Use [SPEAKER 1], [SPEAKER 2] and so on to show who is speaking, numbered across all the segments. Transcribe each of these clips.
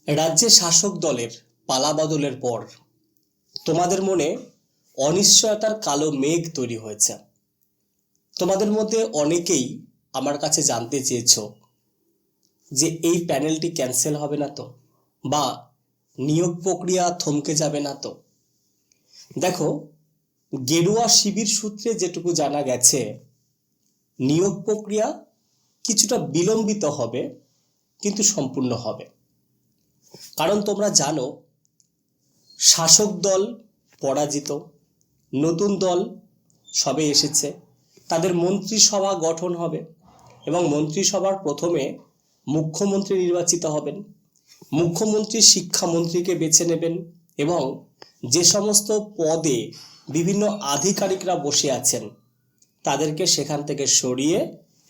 [SPEAKER 1] রাজ্যে শাসক দলের পালাবদলের পর তোমাদের মনে অনিশ্চয়তার কালো মেঘ তৈরি হয়েছে। তোমাদের মধ্যে অনেকেই আমার কাছে জানতে চেয়েছো যে এই প্যানেলটি ক্যান্সেল হবে না তো, বা নিয়োগ প্রক্রিয়া থমকে যাবে না তো। দেখো, গেরুয়া শিবির সূত্রে যেটুকু জানা গেছে, নিয়োগ প্রক্রিয়া কিছুটা বিলম্বিত হবে, কিন্তু সম্পূর্ণ হবে। কারণ তোমরা জানো, শাসক দল পরাজিত, নতুন দল সবে এসেছে, তাদের মন্ত্রিসভা গঠন হবে এবং মন্ত্রিসভার প্রথমে মুখ্যমন্ত্রী নির্বাচিত হবেন। মুখ্যমন্ত্রী শিক্ষামন্ত্রীকে বেছে নেবেন এবং যে সমস্ত পদে বিভিন্ন আধিকারিকরা বসে আছেন তাদেরকে সেখান থেকে সরিয়ে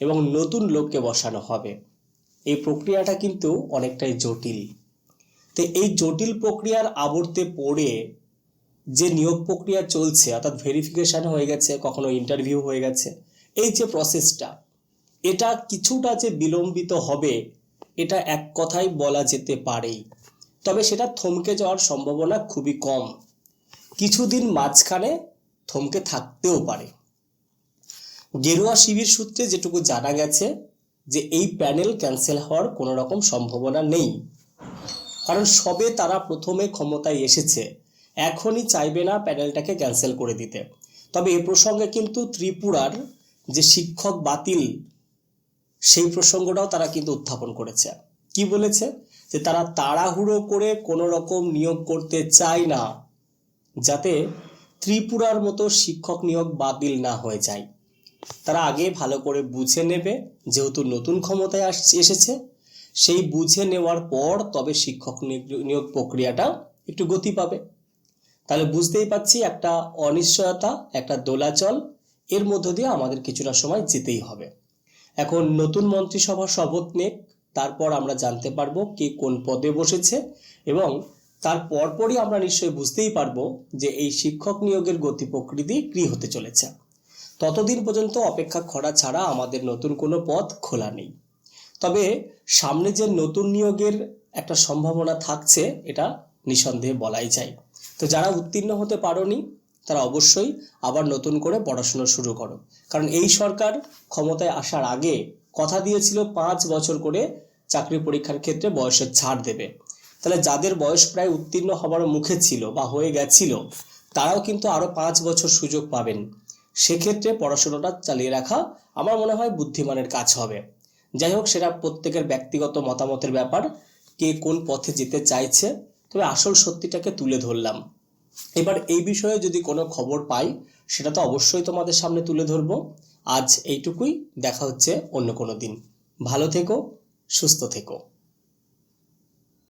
[SPEAKER 1] এবং নতুন লোককে বসানো হবে। এই প্রক্রিয়াটা কিন্তু অনেকটাই জটিল। তো এই জটিল প্রক্রিয়ার আবর্তে পড়ে যে নিয়োগ প্রক্রিয়া চলছে, অর্থাৎ ভেরিফিকেশন হয়ে গেছে, কখনো ইন্টারভিউ হয়ে গেছে, এই যে প্রসেসটা, এটা কিছুটা যে বিলম্বিত হবে এটা এক কথায় বলা যেতে পারেই। তবে সেটা থমকে যাওয়ার সম্ভাবনা খুবই কম, কিছুদিন মাঝখানে থমকে থাকতেও পারে। গেরুয়া শিবির সূত্রে যেটুকু জানা গেছে যে এই প্যানেল ক্যান্সেল হওয়ার কোনো রকম সম্ভাবনা নেই, কারণ সবে তারা প্রথমে ক্ষমতায় এসেছে, এখনই চাইবে না প্যানেলটাকে ক্যান্সেল করে দিতে। তবে এ প্রসঙ্গে কিন্তু ত্রিপুরার যে শিক্ষক বাতিল, সেই প্রসঙ্গটাও তারা কিন্তু উত্থাপন করেছে। কি বলেছে? যে তারা তাড়াহুড়ো করে কোনো রকম নিয়োগ করতে চায় না, যাতে ত্রিপুরার মতো শিক্ষক নিয়োগ বাতিল না হয়ে যায়। তারা আগে ভালো করে বুঝে নেবে, যেহেতু নতুন ক্ষমতায় এসেছে, সেই বুঝে নেওয়ার পর তবে শিক্ষক নিয়োগ প্রক্রিয়াটা একটু গতি পাবে। তাহলে বুঝতেই পারছি একটা অনিশ্চয়তা, একটা দোলাচল, এর মধ্য দিয়ে আমাদের কিছুটা সময় যেতেই হবে। এখন নতুন মন্ত্রিসভা শপথ নেক, তারপর আমরা জানতে পারবো কে কোন পদে বসেছে এবং তার পরপরই আমরা নিশ্চয়ই বুঝতেই পারবো যে এই শিক্ষক নিয়োগের গতি প্রকৃতি কী হতে চলেছে। ততদিন পর্যন্ত অপেক্ষা করা ছাড়া আমাদের নতুন কোনো পথ খোলা নেই। তবে সামনে যে নতুন নিয়োগের একটা সম্ভাবনা থাকছে, এটা নিঃসন্দেহে বলাই যায়। তো যারা উত্তীর্ণ হতে পারোনি তারা অবশ্যই আবার নতুন করে পড়াশোনা শুরু করো, কারণ এই সরকার ক্ষমতায় আসার আগে কথা দিয়েছিল 5 বছর করে চাকরি পরীক্ষার ক্ষেত্রে বয়সের ছাড় দেবে। তাহলে যাদের বয়স প্রায় উত্তীর্ণ হবার মুখে ছিল বা হয়ে গেছিল, তারাও কিন্তু আরো 5 বছর সুযোগ পাবেন। সেক্ষেত্রে পড়াশোনাটা চালিয়ে রাখা আমার মনে হয় বুদ্ধিমানের কাজ হবে। যাই হোক, সেটা প্রত্যেকের ব্যক্তিগত মতামতের ব্যাপার, কে কোন পথে যেতে চাইছে। তবে আসল সত্যিটাকে তুলে ধরলাম। এবার এই বিষয়ে যদি কোনো খবর পাই সেটা তো অবশ্যই তোমাদের সামনে তুলে ধরবো। আজ এইটুকুই, দেখা হচ্ছে অন্য কোনো দিন। ভালো থেকো, সুস্থ থেকো।